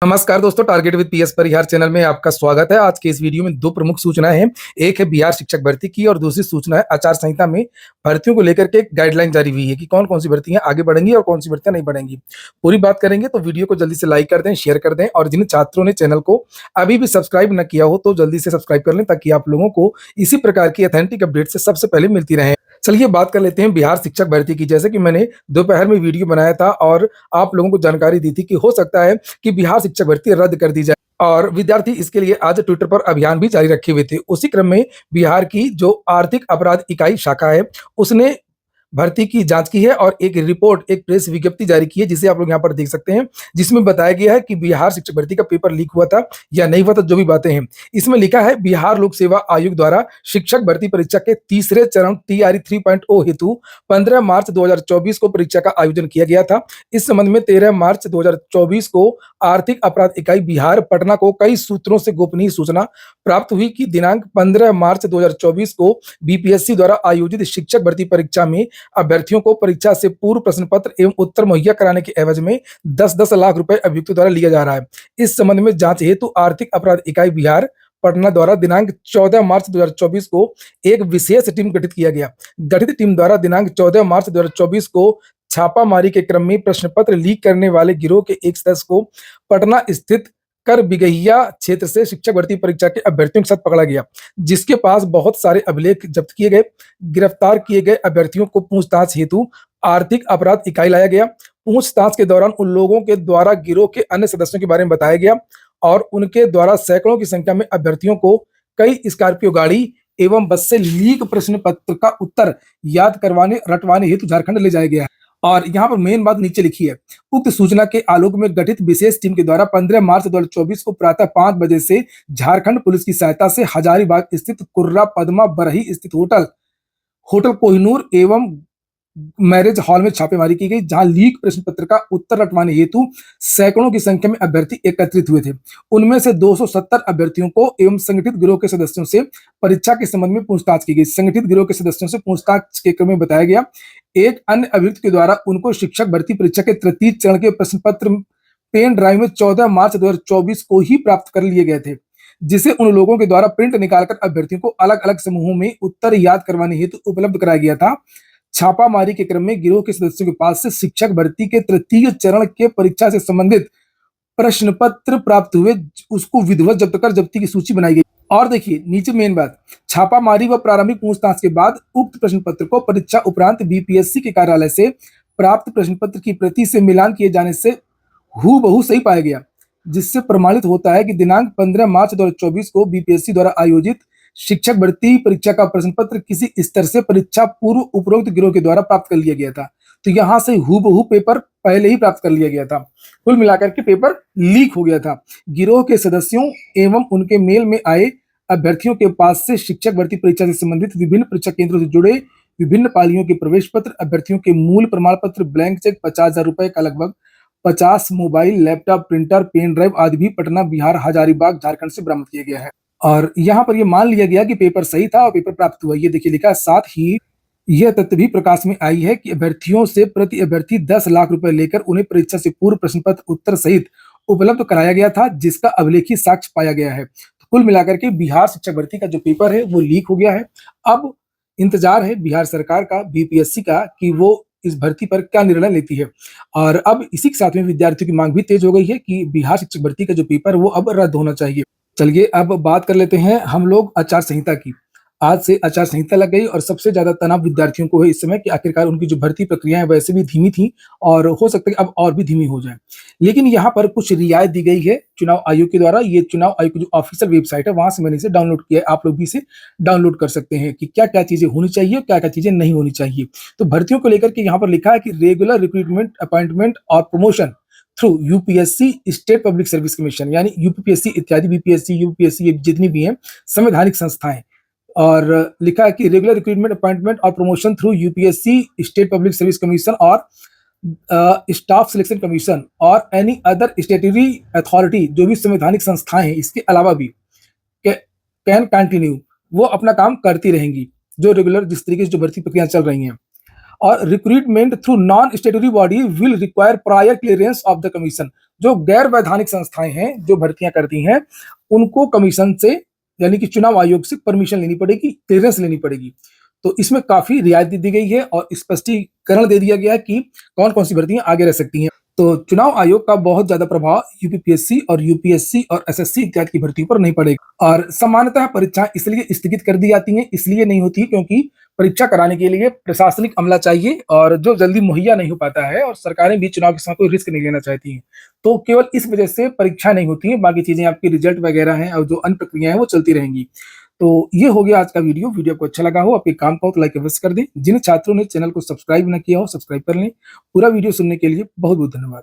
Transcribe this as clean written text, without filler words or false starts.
नमस्कार दोस्तों, target with PS Parihar channel में आपका स्वागत है। आज के इस वीडियो में दो प्रमुख सूचनाएं हैं। एक है बिहार शिक्षक भर्ती की और दूसरी सूचना है आचार संहिता में भर्तियों को लेकर के एक गाइडलाइन जारी हुई है कि कौन कौन सी भर्तियां आगे बढ़ेंगी और कौन सी भर्तियां नहीं बढ़ेंगी। पूरी बात करेंगे, तो वीडियो को जल्दी से लाइक कर दें, शेयर कर दें और जिन छात्रों ने चैनल को अभी भी सब्सक्राइब न किया हो तो जल्दी से सब्सक्राइब कर लें ताकि आप लोगों को इसी प्रकार की ऑथेंटिक अपडेट से सबसे पहले मिलती रहे। चलिए बात कर लेते हैं बिहार शिक्षक भर्ती की। जैसे कि मैंने दोपहर में वीडियो बनाया था और आप लोगों को जानकारी दी थी कि हो सकता है कि बिहार शिक्षक भर्ती रद्द कर दी जाए और विद्यार्थी इसके लिए आज ट्विटर पर अभियान भी जारी रखे हुए थे। उसी क्रम में बिहार की जो आर्थिक अपराध इकाई शाखा है उसने भर्ती की जांच की है और एक रिपोर्ट, एक प्रेस विज्ञप्ति जारी की है जिसे आप लोग यहाँ पर देख सकते हैं, जिसमें बताया गया है कि बिहार शिक्षक भर्ती का पेपर लीक हुआ था या नहीं हुआ था, जो भी बातें हैं। इसमें लिखा है बिहार लोक सेवा आयोग द्वारा शिक्षक भर्ती परीक्षा के तीसरे चरण टीआरई 3.0 हेतु 15 मार्च 2024 को परीक्षा का आयोजन किया गया था। इस संबंध में 13 मार्च 2024 को आर्थिक अपराध इकाई बिहार पटना को कई सूत्रों से गोपनीय सूचना प्राप्त हुई कि दिनांक 15 मार्च 2024 को बीपीएससी द्वारा आयोजित शिक्षक भर्ती परीक्षा में अभ्यर्थियों को परीक्षा से पूर्व प्रश्न पत्र एवं उत्तर मुहैया कराने के एवज में 10-10 लाख रुपए अभियुक्तों द्वारा लिया जा रहा है। इस संबंध में जांच हेतु आर्थिक अपराध इकाई बिहार पटना द्वारा दिनांक 14 मार्च 2024 को एक विशेष टीम गठित किया गया। गठित टीम द्वारा दिनांक 14 मार्च 2024 को छापामारी के क्रम में प्रश्न पत्र लीक करने वाले गिरोह के एक सदस्य को पटना स्थित कर बिगहिया क्षेत्र से शिक्षक भर्ती परीक्षा के अभ्यर्थियों के साथ पकड़ा गया, जिसके पास बहुत सारे अभिलेख जब्त किए गए। गिरफ्तार किए गए अभ्यर्थियों को पूछताछ हेतु आर्थिक अपराध इकाई लाया गया। पूछताछ के दौरान उन लोगों के द्वारा गिरोह के अन्य सदस्यों के बारे में बताया गया और उनके द्वारा सैकड़ों की संख्या में अभ्यर्थियों को कई स्कॉर्पियो गाड़ी एवं बस से लीक प्रश्न पत्र का उत्तर याद करवाने रटवाने हेतु झारखंड ले जाया गया है। और यहाँ पर मेन बात नीचे लिखी है, उक्त सूचना के आलोक में गठित विशेष टीम के द्वारा 15 मार्च 2024 को प्रातः 5 बजे से झारखंड पुलिस की सहायता से हजारीबाग स्थित कुर्रा पद्मा बरही स्थित होटल कोहिनूर एवं मैरिज हॉल में छापेमारी की गई, जहां लीक प्रश्न पत्र का उत्तर रटवाने हेतु सैकड़ों की संख्या में अभ्यर्थी एकत्रित हुए थे। उनमें से 270 अभ्यर्थियों को एवं संगठित गिरोह के सदस्यों से परीक्षा के संबंध में पूछताछ की गई। संगठित गिरोह के सदस्यों से पूछताछ के क्रम में बताया गया, एक अन्य अभियुक्त के द्वारा उनको शिक्षक भर्ती परीक्षा के तृतीय चरण के प्रश्न पत्र पेन ड्राइव में 14 मार्च 2024 को ही प्राप्त कर लिए गए थे, जिसे उन लोगों के द्वारा प्रिंट निकालकर अभ्यर्थियों को अलग अलग समूहों में उत्तर याद करवाने हेतु उपलब्ध कराया गया था। छापामारी के क्रम में गिरोह के सदस्यों के पास से शिक्षक भर्ती के तृतीय चरण के परीक्षा से संबंधित प्रश्न पत्र प्राप्त हुए, उसको विधिवत जब्त कर जब्ती की सूची बनाई गई। और देखिए नीचे मेन बात, छापामारी व प्रारंभिक पूछताछ के बाद उक्त प्रश्न पत्र को परीक्षा उपरांत बीपीएससी के कार्यालय से प्राप्त प्रश्न पत्र की प्रति से मिलान किए जाने से हूबहू सही पाया गया, जिससे प्रमाणित होता है कि दिनांक 15 मार्च 2024 को बीपीएससी द्वारा आयोजित शिक्षक भर्ती परीक्षा का प्रश्न पत्र किसी स्तर से परीक्षा पूर्व उपरोक्त गिरोह के द्वारा प्राप्त कर लिया गया था। तो यहां से हूबहू पेपर पहले ही प्राप्त कर लिया गया था। कुल मिलाकर के पेपर लीक हो गया था। गिरोह के सदस्यों एवं उनके मेल में आए अभ्यर्थियों के पास से शिक्षक भर्ती परीक्षा से संबंधित विभिन्न परीक्षा केंद्रों से जुड़े विभिन्न पालियों के प्रवेश पत्र, अभ्यर्थियों के मूल प्रमाण पत्र, ब्लैंक चेक 50,000 रुपए का लगभग 50 mobile, laptop, printer, pen drive आदि भी पटना, बिहार, हजारीबाग, झारखंड से बरामद किया गया है। और यहाँ पर यह मान लिया गया कि पेपर सही था और पेपर प्राप्त हुआ। ये देखिए लिखा, साथ ही यह तथ्य भी प्रकाश में आई है कि अभ्यर्थियों से प्रति अभ्यर्थी 10 लाख रुपए लेकर उन्हें परीक्षा से पूर्व प्रश्न पत्र उत्तर सहित उपलब्ध कराया गया था, जिसका अभिलेखी साक्ष्य पाया गया है। तो कुल मिलाकर के बिहार शिक्षक भर्ती का जो पेपर है वो लीक हो गया है। अब इंतजार है बिहार सरकार का, बीपीएससी का, कि वो इस भर्ती पर क्या निर्णय लेती है। और अब इसी के साथ में विद्यार्थियों की मांग भी तेज हो गई है कि बिहार शिक्षक भर्ती का जो पेपर वो अब रद्द होना चाहिए। चलिए अब बात कर लेते हैं हम लोग आचार संहिता की। आज से आचार संहिता लग गई और सबसे ज्यादा तनाव विद्यार्थियों को है इस समय कि आखिरकार उनकी जो भर्ती प्रक्रिया है वैसे भी धीमी थी और हो सकता है कि अब और भी धीमी हो जाए। लेकिन यहाँ पर कुछ रियायत दी गई है चुनाव आयोग के द्वारा। ये चुनाव आयोग की जो ऑफिशियल वेबसाइट है वहां से मैंने इसे डाउनलोड किया है, आप लोग भी इसे डाउनलोड कर सकते हैं कि क्या क्या चीजें होनी चाहिए और क्या क्या चीजें नहीं होनी चाहिए। तो भर्तियों को लेकर के यहाँ पर लिखा है कि रेगुलर रिक्रूटमेंट, अपॉइंटमेंट और promotion through UPSC, state public service commission यानी यूपीपीएससी इत्यादि, बीपीएससी, यूपीएससी जितनी भी हैं संवैधानिक संस्थाएं। और लिखा है कि रेगुलर रिक्रूटमेंट, अपॉइंटमेंट और promotion through UPSC, state public service commission और स्टाफ सिलेक्शन कमीशन और एनी अदर स्टेटरी अथॉरिटी, जो भी संवैधानिक संस्थाएं हैं इसके अलावा भी कैन कंटिन्यू, वो अपना काम करती रहेंगी जो रेगुलर जिस तरीके से जो भर्ती प्रक्रिया चल रही हैं। और recruitment through non स्टेटरी body will require prior clearance of the commission. जो गैर वैधानिक संस्थाएं हैं जो भर्तियां करती हैं, उनको कमीशन से यानी कि चुनाव आयोग से परमिशन लेनी पड़ेगी, क्लियरेंस लेनी पड़ेगी। तो इसमें काफी रियायत दी गई है और स्पष्टीकरण दे दिया गया है कि कौन कौन सी भर्तियां आगे रह सकती हैं। तो चुनाव आयोग का बहुत ज्यादा प्रभाव यूपीपीएससी और यूपीएससी और एसएससी इत्यादि की भर्तियों पर नहीं पड़ेगा। और सामान्यतः परीक्षाएं इसलिए स्थगित कर दी जाती हैं, इसलिए नहीं होती क्योंकि परीक्षा कराने के लिए प्रशासनिक अमला चाहिए और जो जल्दी मुहैया नहीं हो पाता है, और सरकारें भी चुनाव के समय कोई रिस्क नहीं लेना चाहती हैं। तो केवल इस वजह से परीक्षा नहीं होती है, बाकी चीजें आपकी रिजल्ट वगैरह हैं और जो अन्य प्रक्रिया है वो चलती रहेंगी। तो ये हो गया आज का वीडियो। वीडियो आपको अच्छा लगा हो, आपके काम का हो तो लाइक अवश्य कर दें। जिन छात्रों ने चैनल को सब्सक्राइब न किया हो, सब्सक्राइब कर लें। पूरा वीडियो सुनने के लिए बहुत बहुत धन्यवाद।